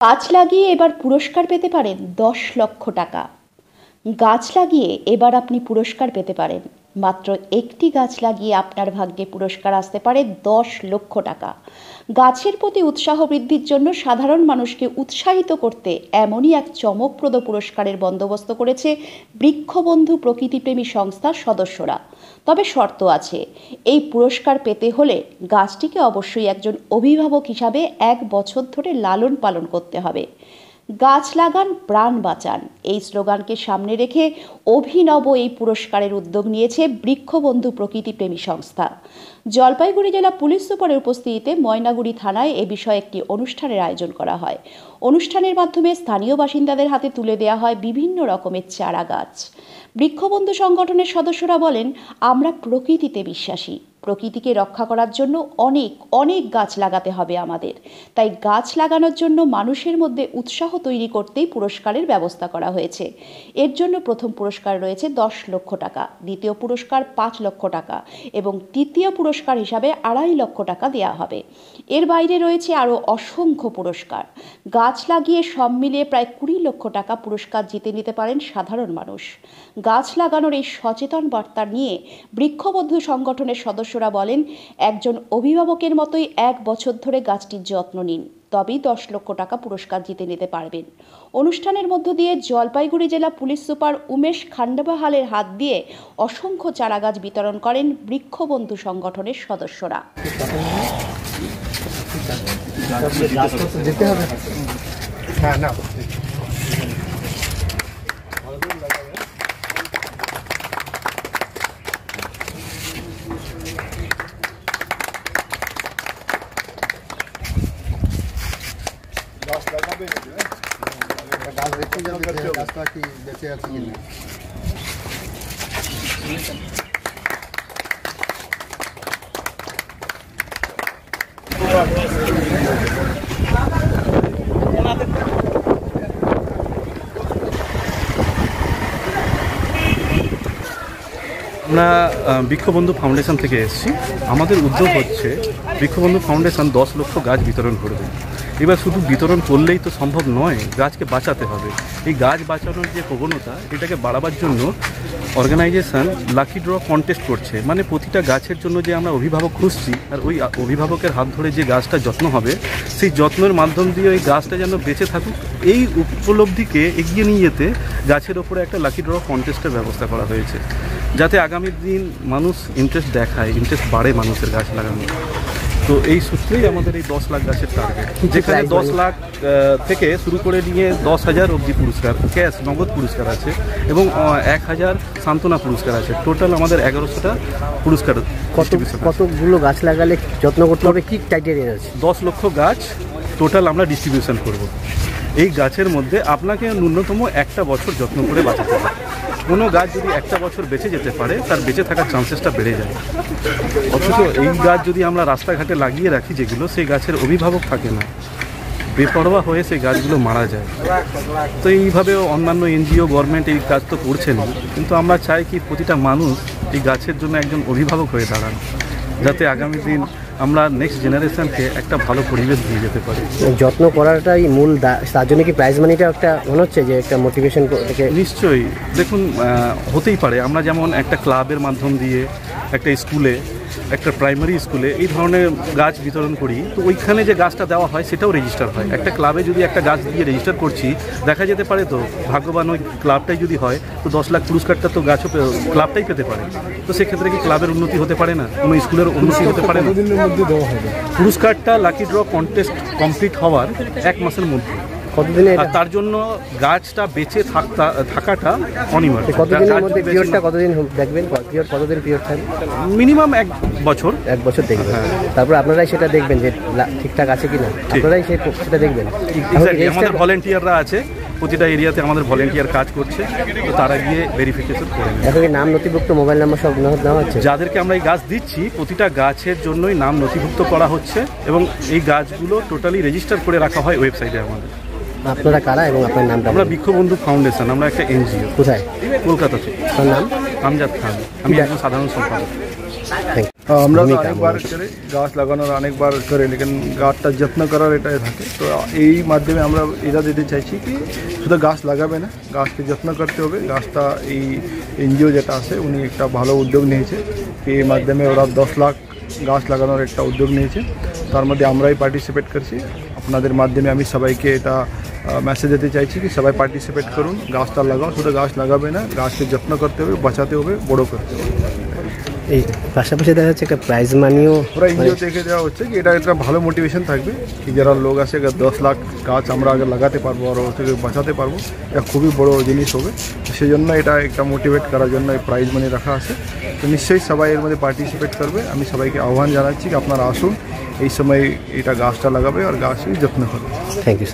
গাছ লাগিয়ে এবার পুরস্কার পেতে পারেন 10 লক্ষ টাকা। গাছ লাগিয়ে এবার আপনি পুরস্কার পেতে পারেন। মাত্র একটি গাছ লাগিয়ে আপনার ভাগ্যে পুরস্কার আসতে পারে 10 লক্ষ টাকা। গাছের প্রতি উৎসাহ বৃদ্ধির জন্য সাধারণ মানুষকে উৎসাহিত করতে এমনই এক চমকপ্রদ পুরস্কারের বন্দোবস্ত করেছে বৃক্ষবন্ধু প্রকৃতিপ্রেমী সংস্থার সদস্যরা। তবে শর্ত আছে, এই পুরস্কার পেতে হলে গাছটিকে অবশ্যই একজন অভিভাবক হিসাবে 1 বছর ধরে লালন পালন করতে হবে। গাছ লাগান, প্রাণ বাঁচান, এই স্লোগানকে সামনে রেখে অভিনব এই পুরস্কারের উদ্যোগ নিয়েছে বৃক্ষবন্ধু প্রকৃতিপ্রেমী সংস্থা। জলপাইগুড়ি জেলা পুলিশ সুপারের উপস্থিতিতে ময়নাগুড়ি থানায় এ বিষয়ে একটি অনুষ্ঠানের আয়োজন করা হয়। অনুষ্ঠানের মাধ্যমে স্থানীয় বাসিন্দাদের হাতে তুলে দেওয়া হয় বিভিন্ন রকমের চারা গাছ। বৃক্ষবন্ধু সংগঠনের সদস্যরা বলেন, আমরা প্রকৃতিতে বিশ্বাসী, প্রকৃতিকে রক্ষা করার জন্য অনেক অনেক গাছ লাগাতে হবে আমাদের। তাই গাছ লাগানোর জন্য মানুষের মধ্যে উৎসাহ তৈরি করতেই পুরস্কারের ব্যবস্থা করা হয়েছে। এর জন্য প্রথম পুরস্কার রয়েছে 10 লক্ষ টাকা, দ্বিতীয় পুরস্কার 5 লক্ষ টাকা এবং তৃতীয় পুরস্কার হিসাবে 2.5 লক্ষ টাকা দেওয়া হবে। এর বাইরে রয়েছে আরও অসংখ্য পুরস্কার। গাছ লাগিয়ে সব মিলিয়ে প্রায় 20 লক্ষ টাকা পুরস্কার জিতে নিতে পারেন সাধারণ মানুষ। গাছ লাগানোর এই সচেতন বার্তা নিয়ে বৃক্ষবন্ধু সংগঠনের সদস্যরা বলেন, একজন অভিভাবকের মতোই 1 বছর ধরে গাছটির যত্ন নিন, তবেই 10 লক্ষ টাকা পুরস্কার জিতে নিতে পারবেন। অনুষ্ঠানের মধ্য দিয়ে জলপাইগুড়ি জেলা পুলিশ সুপার উমেশ খান্ডাবাহালের হাত দিয়ে অসংখ্য চারাগাছ বিতরণ করেন বৃক্ষবন্ধু সংগঠনের সদস্যরা। আমরা বৃক্ষবন্ধু ফাউন্ডেশন থেকে এসেছি। আমাদের উদ্যোগ হচ্ছে বৃক্ষবন্ধু ফাউন্ডেশন 10 লক্ষ গাছ বিতরণ করবে। এবার শুধু বিতরণ করলেই তো সম্ভব নয়, গাছকে বাঁচাতে হবে। এই গাছ বাঁচানোর যে প্রবণতা, এটাকে বাড়াবার জন্য অর্গানাইজেশন লাকি ড্র কন্টেস্ট করছে। মানে প্রতিটা গাছের জন্য যে আমরা অভিভাবক খুঁজছি, আর ওই অভিভাবকের হাত ধরে যে গাছটা যত্ন হবে, সেই যত্নের মাধ্যম দিয়ে ওই গাছটা যেন বেঁচে থাকুক, এই উপলব্ধিকে এগিয়ে নিয়ে যেতে গাছের ওপরে একটা লাকি ড্র কন্টেস্টের ব্যবস্থা করা হয়েছে, যাতে আগামী দিন মানুষ ইন্টারেস্ট দেখায়, ইন্টারেস্ট বাড়ে মানুষের গাছ লাগানো। তো এই সূত্রেই আমাদের এই 10 লাখ গাছের টার্গেট, যেখানে 10 লাখ থেকে শুরু করে নিয়ে 10,000 অবধি পুরস্কার, ক্যাশ নগদ পুরস্কার আছে এবং 1000 সান্ত্বনা পুরস্কার আছে। টোটাল আমাদের 1100টা পুরস্কার। কতগুলো গাছ লাগালে যত্ন করতে হবে, কি ক্রাইটেরিয়া আছে? 10 লক্ষ গাছ টোটাল আমরা ডিস্ট্রিবিউশন করব। এই গাছের মধ্যে আপনাকে ন্যূনতম 1 বছর যত্ন করে বাঁচাতে হবে। কোনো গাছ যদি 1 বছর বেঁচে যেতে পারে, তার বেঁচে থাকার চান্সেসটা বেড়ে যায়। অথচ এই গাছ যদি আমরা রাস্তাঘাটে লাগিয়ে রাখি, যেগুলো সেই গাছের অভিভাবক থাকে না, বেপরোয়া হয়ে সেই গাছগুলো মারা যায়। তো এইভাবে অন্যান্য এনজিও, গভর্নমেন্ট এই কাজ তো করছেন, কিন্তু আমরা চাই কি প্রতিটা মানুষ এই গাছের জন্য একজন অভিভাবক হয়ে দাঁড়ান, যাতে আগামী দিন আমরা নেক্সট জেনারেশনকে একটা ভালো পরিবেশ দিয়ে যেতে পারি। যত্ন করাটাই মূল, তার জন্য কি প্রাইজ মানিটা একটা মনে হচ্ছে যে একটা মোটিভেশন? নিশ্চয়ই, দেখুন হতেই পারে আমরা যেমন একটা ক্লাবের মাধ্যম দিয়ে একটা স্কুলে, একটা প্রাইমারি স্কুলে এই ধরনের গাছ বিতরণ করি, তো ওইখানে যে গাছটা দেওয়া হয় সেটাও রেজিস্টার হয়। একটা ক্লাবে যদি একটা গাছ দিয়ে রেজিস্টার করছি, দেখা যেতে পারে তো ভাগ্যবান ওই ক্লাবটাই যদি হয়, তো 10 লাখ পুরস্কারটা তো গাছও ক্লাবটাই পেতে পারে। তো সেক্ষেত্রে কি ক্লাবের উন্নতি হতে পারে না, কোনো স্কুলের উন্নতি হতে পারে না? পুরস্কারটা লাকি ড্র কন্টেস্ট কমপ্লিট হওয়ার 1 মাসের মধ্যে। কতদিনে? আর তার জন্য গাছটা বেঁচে থাকাটা অনিবার্য। কতদিনের মধ্যে পিরিয়ডটা কতদিন দেখবেন? কতদিন পিরিয়ড থাকবে? মিনিমাম 1 বছর। 1 বছর দেখবেন। তারপর আপনারাই সেটা দেখবেন যে ঠিকঠাক আছে কিনা, আপনারাই সেটা দেখবেন। আমাদের ভলেন্টিয়াররা আছে, প্রতিটা এরিয়াতে আমাদের ভলেন্টিয়ার কাজ করছে, তো তারা গিয়ে ভেরিফিকেশন করে। এখন কি নাম নথিভুক্ত, মোবাইল নাম্বার সব নেওয়া হচ্ছে? যাদেরকে আমরা এই গাছ দিচ্ছি, প্রতিটা গাছের জন্যই নাম নথিভুক্ত করা হচ্ছে এবং এই গাছগুলো টোটালি রেজিস্টার করে রাখা হয় ওয়েবসাইটে আমাদের। আপনারা কারা এবং আপনার নামটা? আমরা বৃক্ষবন্ধু ফাউন্ডেশন, আমরা একটা এনজিও। কোথায়? কলকাতাতে। আপনার নাম? আমজাদ খান, আমি একজন সাধারণ সম্পাদক। আমরা তো অনেকবার করে গাছ লাগানোর অনেকবার করে লেকিন গাছটা যত্ন করার এটাই থাকে। তো এই মাধ্যমে আমরা এটা দিতে চাইছি কি শুধু গাছ লাগাবে না, গাছকে যত্ন করতে হবে। গাছটা এই এনজিও যেটা আছে উনি একটা ভালো উদ্যোগ নিয়েছে, এই মাধ্যমে ওরা 10 লাখ গাছ লাগানোর একটা উদ্যোগ নিয়েছে। তার মধ্যে আমরাই পার্টিসিপেট করছি। আপনাদের মাধ্যমে আমি সবাইকে এটা মেসেজ দিতে চাইছি কি সবাই পার্টিসিপেট করুন, গাছটা লাগাও। শুধু গাছ লাগাবে না, গাছকে যত্ন করতে হবে, বাঁচাতে হবে, বড় করতে হবে। এই পাশাপাশি দেখা যাচ্ছে একটা প্রাইজ মানিও ওরা এনজিও দেখে দেওয়া হচ্ছে কি এটা একটা ভালো মোটিভেশন থাকবে কি যারা লোক আছে 10 লাখ গাছ আমরা আগে লাগাতে পারবো আর ওর থেকে বাঁচাতে পারবো, এটা খুবই বড় জিনিস হবে। সেই জন্য এটা একটা মোটিভেট করার জন্য এই প্রাইজ মানি রাখা আছে। তো নিশ্চয়ই সবাই এর মধ্যে পার্টিসিপেট করবে। আমি সবাইকে আহ্বান জানাচ্ছি কি আপনারা আসুন, এই সময় এটা গাছটা লাগাবে আর গাছের যত্ন করবে। Thank you.